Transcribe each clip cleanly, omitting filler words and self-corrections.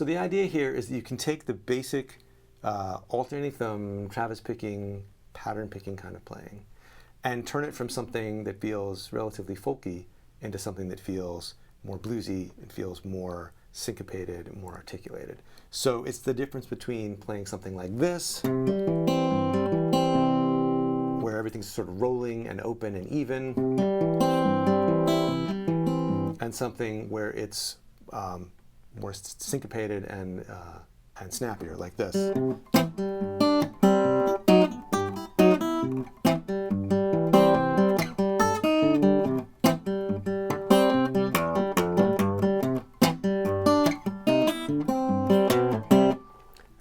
So the idea here is that you can take the basic alternating thumb, Travis picking, pattern picking kind of playing, and turn it from something that feels relatively folky into something that feels more bluesy, it feels more syncopated, more articulated. So it's the difference between playing something like this, where everything's sort of rolling and open and even, and something where it's more syncopated and snappier, like this.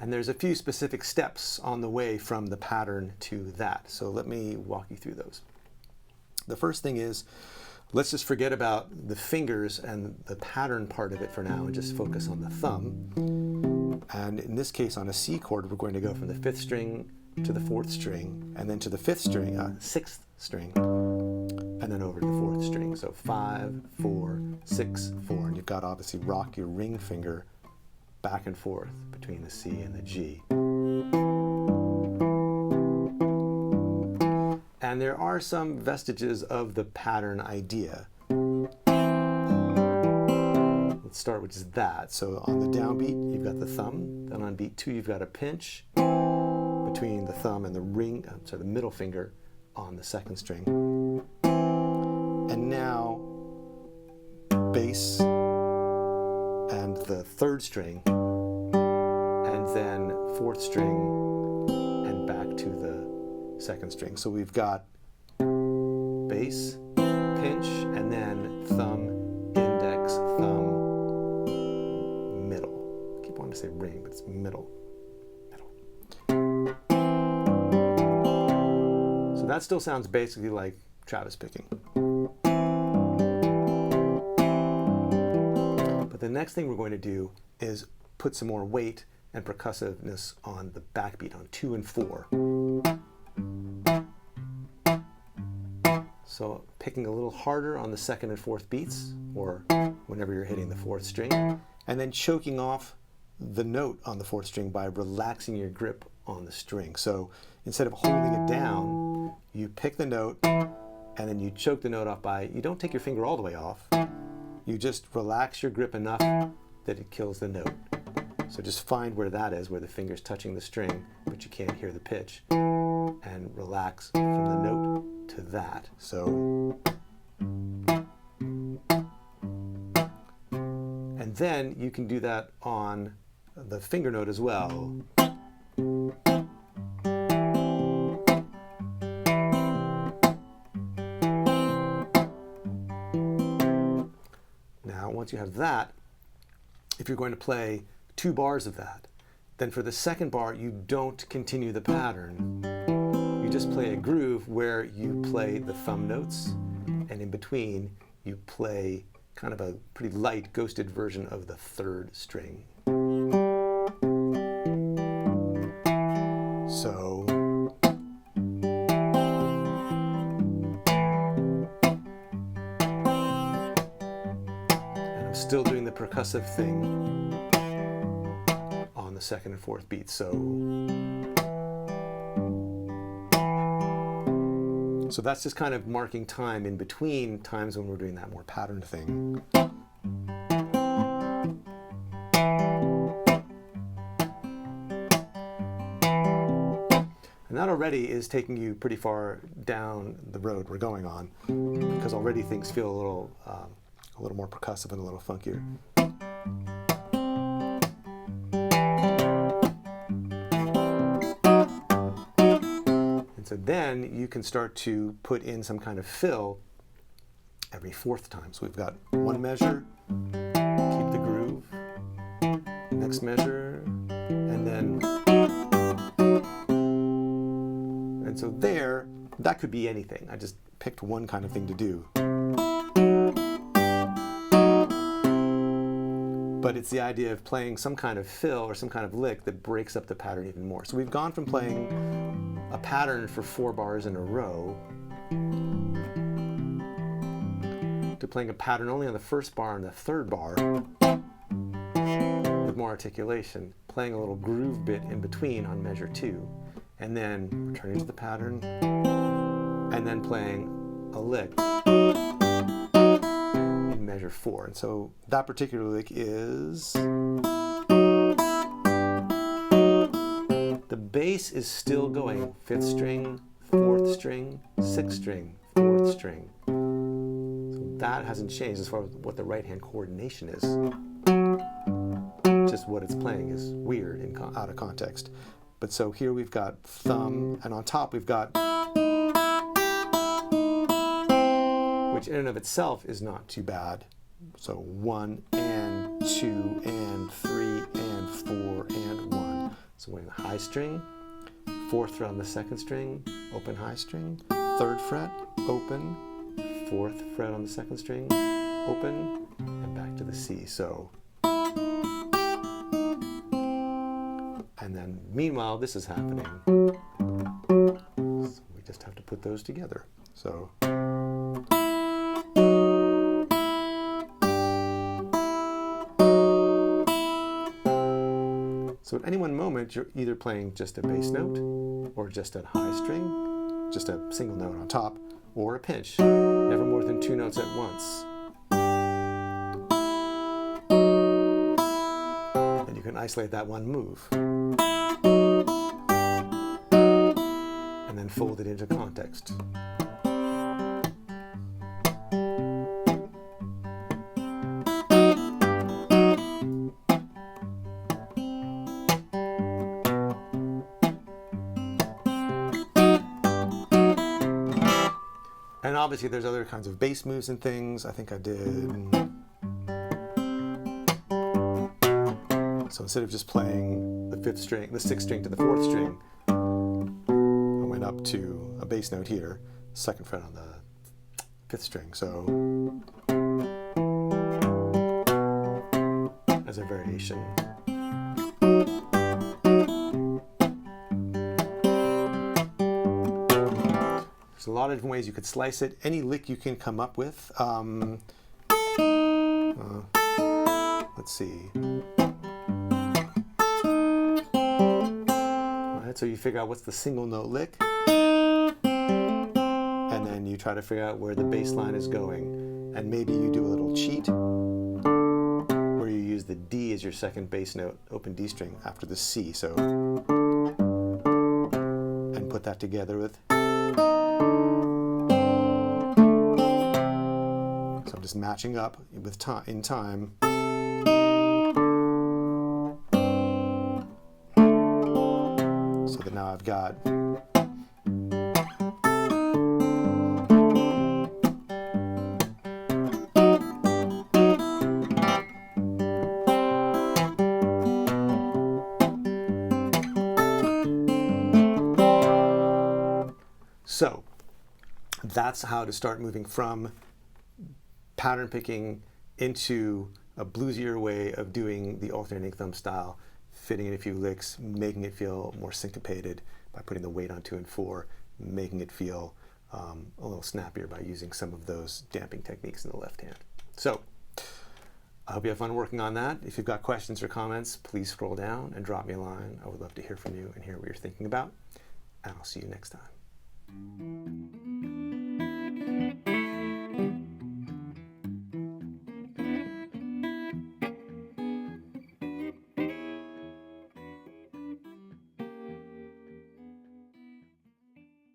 And there's a few specific steps on the way from the pattern to that. So let me walk you through those. The first thing is, let's just forget about the fingers and the pattern part of it for now and just focus on the thumb. And in this case, on a C chord, we're going to go from the 5th string to the 4th string, and then to the 5th string, 6th string, and then over to the 4th string. So 5, 4, 6, 4. And you've got to obviously rock your ring finger back and forth between the C and the G. And there are some vestiges of the pattern idea. Let's start with just that. So on the downbeat, you've got the thumb. Then on beat 2, you've got a pinch between the thumb and the ring, the middle finger on the 2nd string. And now bass and the 3rd string, and then 4th string and back to the 2nd string. So we've got bass, pinch, and then thumb, index, thumb, middle. I keep wanting to say ring, but it's middle. So that still sounds basically like Travis picking. But the next thing we're going to do is put some more weight and percussiveness on the backbeat, on 2 and 4. So picking a little harder on the 2nd and 4th beats, or whenever you're hitting the 4th string, and then choking off the note on the 4th string by relaxing your grip on the string. So instead of holding it down, you pick the note, and then you choke the note off by, you don't take your finger all the way off, you just relax your grip enough that it kills the note. So just find where that is, where the finger's touching the string, but you can't hear the pitch, and relax from the note to that. So, and then you can do that on the finger note as well. Now, once you have that, if you're going to play 2 bars of that, then for the 2nd bar, you don't continue the pattern. You just play a groove where you play the thumb notes, and in between, you play kind of a pretty light, ghosted version of the 3rd string. So, and I'm still doing the percussive thing on the 2nd and 4th beat. So that's just kind of marking time in between times when we're doing that more patterned thing. And that already is taking you pretty far down the road we're going on, because already things feel a little more percussive and a little funkier. So then you can start to put in some kind of fill every 4th time. So we've got 1 measure, keep the groove, next measure, and then, and so there, that could be anything. I just picked one kind of thing to do. But it's the idea of playing some kind of fill or some kind of lick that breaks up the pattern even more. So we've gone from playing a pattern for 4 bars in a row to playing a pattern only on the 1st bar and the 3rd bar with more articulation, playing a little groove bit in between on measure 2, and then returning to the pattern, and then playing a lick in measure 4. And so that particular lick is, the bass is still going 5th string, 4th string, 6th string, 4th string. So that hasn't changed as far as what the right hand coordination is. Just what it's playing is weird and out of context. But so here we've got thumb, and on top we've got, which in and of itself is not too bad. So 1 and 2 and 3 and 4 and 1. So we're in the high string, 4th fret on the 2nd string, open high string, 3rd fret, open, 4th fret on the 2nd string, open, and back to the C. So, and then meanwhile this is happening. So we just have to put those together. So. So at any one moment, you're either playing just a bass note, or just a high string, just a single note on top, or a pinch, never more than 2 notes at once. And you can isolate that one move. And then fold it into context. And obviously there's other kinds of bass moves and things. I think I did. So instead of just playing the 5th string, the 6th string to the 4th string, I went up to a bass note here, 2nd fret on the 5th string. So as a variation. There's a lot of different ways you could slice it. Any lick you can come up with. Let's see. All right, so you figure out what's the single note lick, and then you try to figure out where the bass line is going. And maybe you do a little cheat where you use the D as your 2nd bass note, open D string, after the C. So, and put that together with. So I'm just matching up with in time. So that now I've got. So that's how to start moving from pattern picking into a bluesier way of doing the alternating thumb style, fitting in a few licks, making it feel more syncopated by putting the weight on 2 and 4, making it feel a little snappier by using some of those damping techniques in the left hand. So I hope you have fun working on that. If you've got questions or comments, please scroll down and drop me a line. I would love to hear from you and hear what you're thinking about. And I'll see you next time.